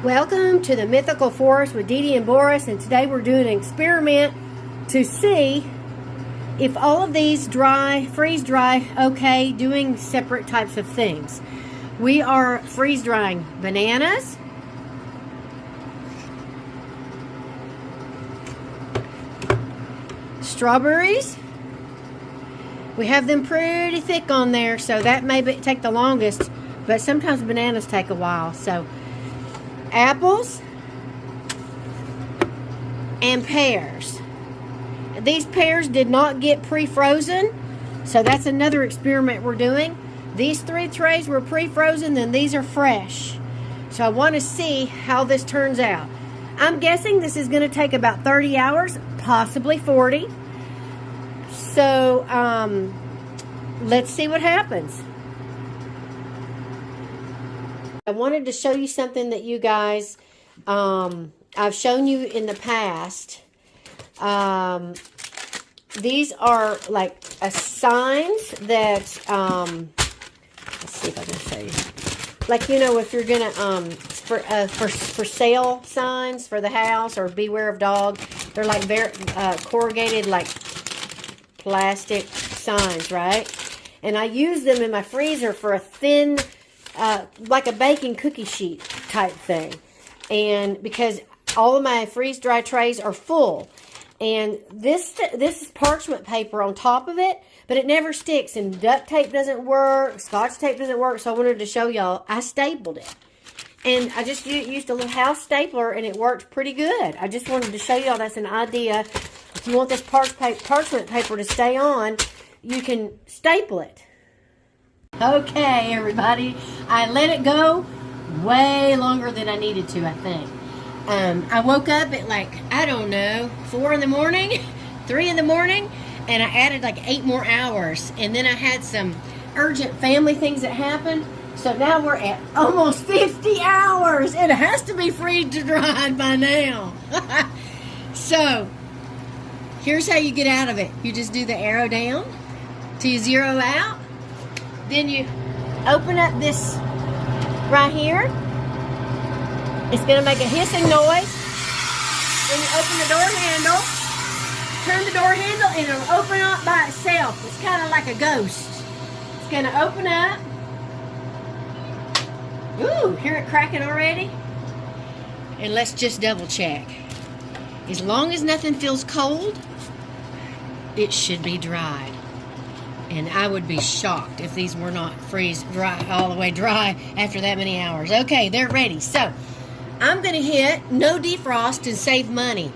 Welcome to the mythical forest with Dee Dee and Boris, and today we're doing an experiment to see if all of these freeze dry okay, doing separate types of things. We are freeze drying bananas, strawberries. We have them pretty thick on there, so that may take the longest, but sometimes bananas take a while. So apples and pears. These pears did not get pre-frozen, so that's another experiment we're doing. These 3 trays were pre-frozen, then these are fresh. So I want to see how this turns out. I'm guessing this is going to take about 30 hours, possibly 40. So let's see what happens. I wanted to show you something that you guys, I've shown you in the past. These are like signs that, let's see if I can show you. Like, you know, if you're going to, for sale signs for the house, or beware of dog. They're like very corrugated, like plastic signs, right? And I use them in my freezer for a thin, like a baking cookie sheet type thing. And because all of my freeze-dry trays are full. And this is parchment paper on top of it, but it never sticks. And duct tape doesn't work. Scotch tape doesn't work. So I wanted to show y'all. I stapled it. And I just used a little house stapler, and it worked pretty good. I just wanted to show y'all that's an idea. If you want this parchment paper to stay on, you can staple it. Okay, everybody. I let it go way longer than I needed to, I think. I woke up at like, I don't know, 4 in the morning, 3 in the morning, and I added like 8 more hours. And then I had some urgent family things that happened. So now we're at almost 50 hours. It has to be freeze-dried by now. So, here's how you get out of it. You just do the arrow down till you zero out. Then you open up this right here. It's going to make a hissing noise. Then you open the door handle. Turn the door handle and it'll open up by itself. It's kind of like a ghost. It's going to open up. Ooh, hear it cracking already? And let's just double check. As long as nothing feels cold, it should be dried. And I would be shocked if these were not freeze dry, all the way dry after that many hours. Okay, they're ready. So, I'm going to hit no defrost and save money.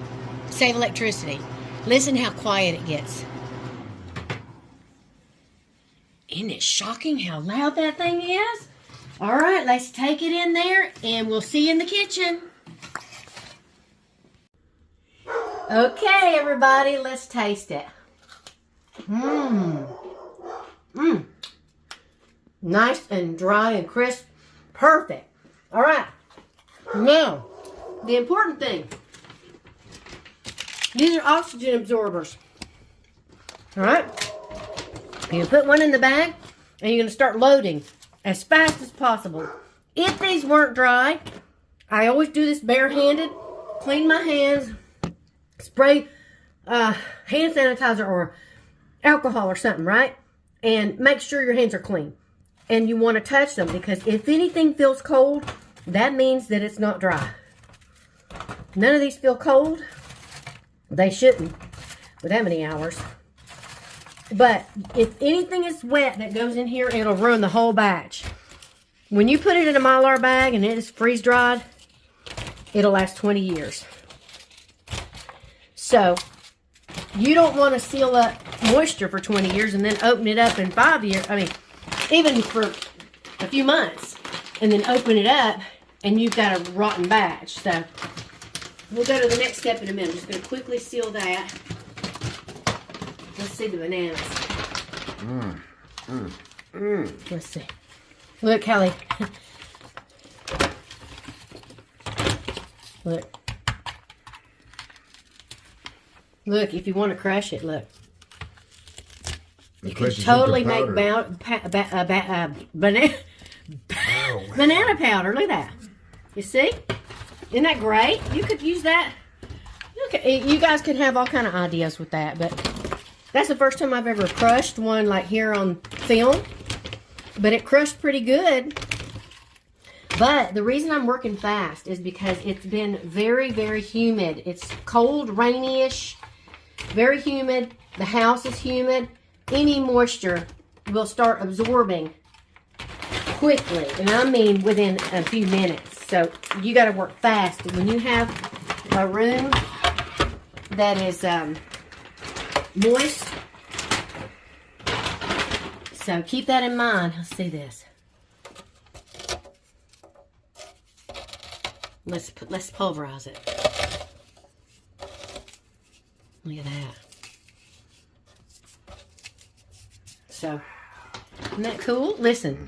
Save electricity. Listen how quiet it gets. Isn't it shocking how loud that thing is? All right, let's take it in there, and we'll see you in the kitchen. Okay, everybody, let's taste it. Nice and dry and crisp. Perfect. All right. Now, the important thing. These are oxygen absorbers. All right. You put one in the bag, and you're going to start loading as fast as possible. If these weren't dry, I always do this barehanded. Clean my hands. Spray hand sanitizer or alcohol or something, right? And make sure your hands are clean. And you want to touch them, because if anything feels cold, that means that it's not dry. None of these feel cold. They shouldn't with that many hours. But if anything is wet that goes in here, it'll ruin the whole batch. When you put it in a Mylar bag and it is freeze-dried, it'll last 20 years. So, you don't want to seal up moisture for 20 years and then open it up in 5 years. I mean, even for a few months. And then open it up and you've got a rotten batch. So, we'll go to the next step in a minute. I'm just going to quickly seal that. Let's see the bananas. Let's see. Look, Kelly. Look. Look, if you want to crush it, look. You can totally make banana powder. Look at that. You see? Isn't that great? You could use that. You guys could have all kind of ideas with that, but that's the first time I've ever crushed one like here on film. But it crushed pretty good. But the reason I'm working fast is because it's been very, very humid. It's cold, rainy-ish, very humid. The house is humid. Any moisture will start absorbing quickly, and I mean within a few minutes. So you got to work fast. When you have a room that is moist, so keep that in mind. Let's see this. Let's pulverize it. Look at that. So, isn't that cool? Listen.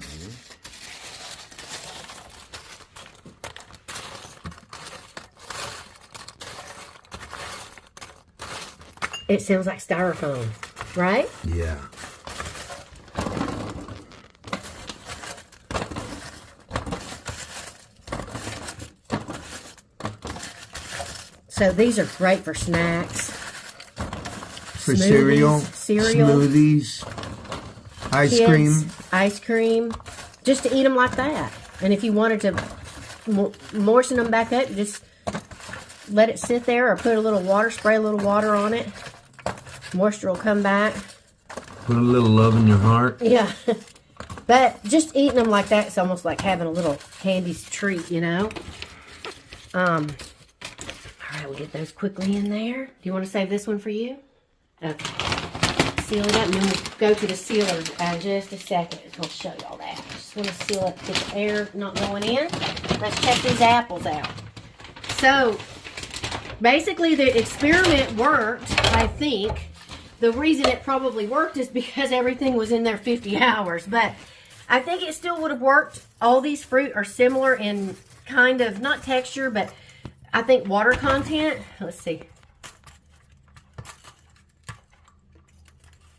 It sounds like styrofoam, right? Yeah. So these are great for snacks. For cereal, smoothies, ice cream. Just to eat them like that. And if you wanted to moisten them back up, just let it sit there or put a little water, spray a little water on it. Moisture will come back. Put a little love in your heart. Yeah. But just eating them like that, it's almost like having a little candy treat, you know. All right, we'll get those quickly in there. Do you want to save this one for you? Okay. Seal it up, and then we'll go to the sealer in just a second. I'll show you all that. Just want to seal it, get the air not going in. Let's check these apples out. So, basically, the experiment worked, I think. The reason it probably worked is because everything was in there 50 hours. But I think it still would have worked. All these fruit are similar in kind of, not texture, but I think water content. Let's see.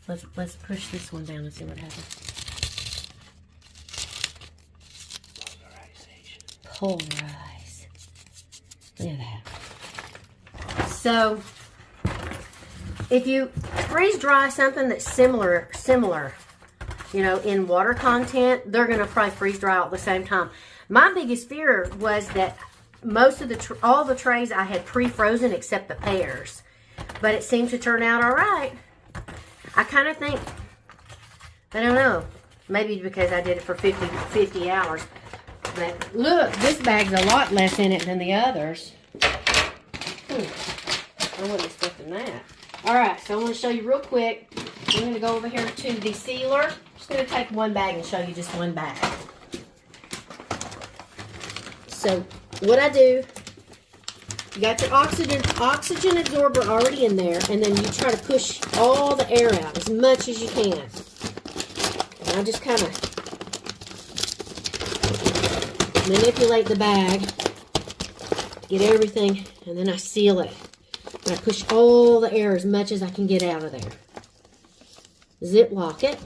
Let's push this one down and see what happens. Pulverize. Look at that. So, if you freeze dry something that's similar, you know, in water content, they're going to probably freeze dry all at the same time. My biggest fear was that most of all the trays I had pre-frozen except the pears. But it seemed to turn out all right. I kind of think, I don't know, maybe because I did it for 50 hours. But look, this bag's a lot less in it than the others. I wouldn't expect that. Alright, so I'm going to show you real quick. I'm going to go over here to the sealer. I'm just going to take one bag and show you just one bag. So, what I do, you got your oxygen absorber already in there, and then you try to push all the air out as much as you can. And I just kind of manipulate the bag, get everything, and then I seal it. And I push all the air as much as I can get out of there. Ziplock it.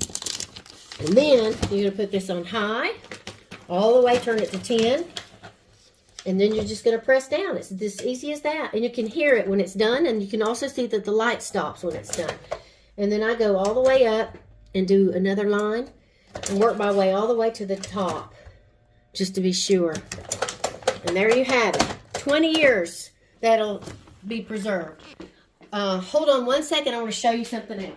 And then you're going to put this on high, all the way, turn it to 10. And then you're just going to press down. It's as easy as that. And you can hear it when it's done. And you can also see that the light stops when it's done. And then I go all the way up and do another line. And work my way all the way to the top. Just to be sure. And there you have it. 20 years that'll be preserved. Hold on one second. I want to show you something else.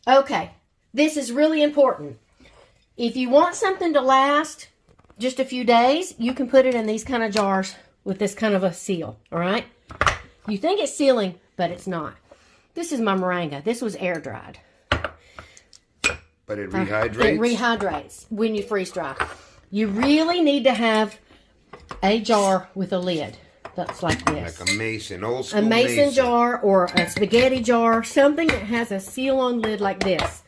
Okay. This is really important. If you want something to last just a few days, you can put it in these kind of jars with this kind of a seal, all right? You think it's sealing, but it's not. This is my moringa. This was air dried. But it rehydrates? It rehydrates when you freeze dry. You really need to have a jar with a lid that's like this. Like a mason, old school mason jar or a spaghetti jar, something that has a seal-on lid like this.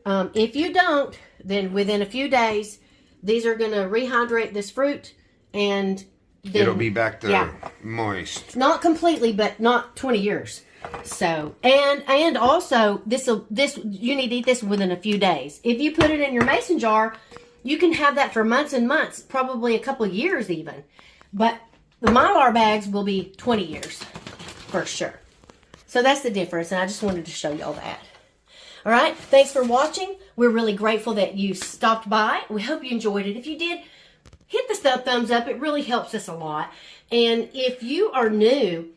If you don't, then within a few days, these are going to rehydrate this fruit, and then it'll be back to moist. Not completely, but not 20 years. So, and also, this you need to eat this within a few days. If you put it in your mason jar, you can have that for months and months, probably a couple years even. But the Mylar bags will be 20 years for sure. So that's the difference, and I just wanted to show y'all that. All right, thanks for watching. We're really grateful that you stopped by. We hope you enjoyed it. If you did, hit the thumbs up. It really helps us a lot. And if you are new,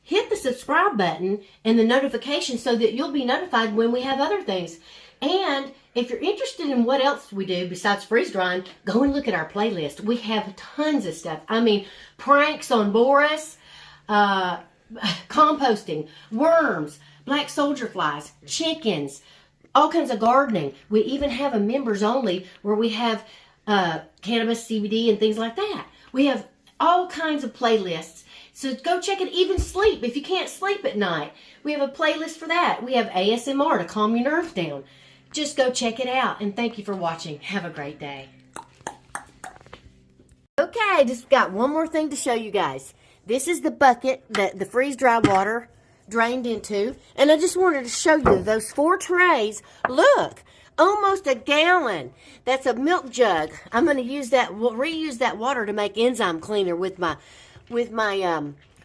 hit the subscribe button and the notification so that you'll be notified when we have other things. And if you're interested in what else we do besides freeze drying, go and look at our playlist. We have tons of stuff. I mean, pranks on Boris, composting, worms, black soldier flies, chickens, all kinds of gardening. We even have a members only where we have cannabis, CBD, and things like that. We have all kinds of playlists. So go check it. Even sleep. If you can't sleep at night, we have a playlist for that. We have ASMR to calm your nerves down. Just go check it out. And thank you for watching. Have a great day. Okay, just got one more thing to show you guys. This is the bucket that the freeze-dry water drained into. And I just wanted to show you those 4 trays. Look, almost a gallon. That's a milk jug. I'm going to use that, reuse that water to make enzyme cleaner with my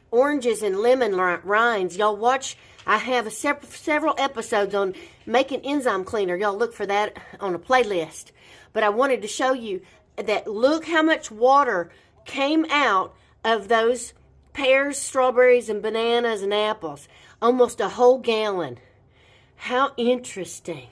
oranges and lemon rinds. Y'all watch. I have several episodes on making enzyme cleaner. Y'all look for that on a playlist. But I wanted to show you that look how much water came out of those pears, strawberries, and bananas and apples. Almost a whole gallon. How interesting.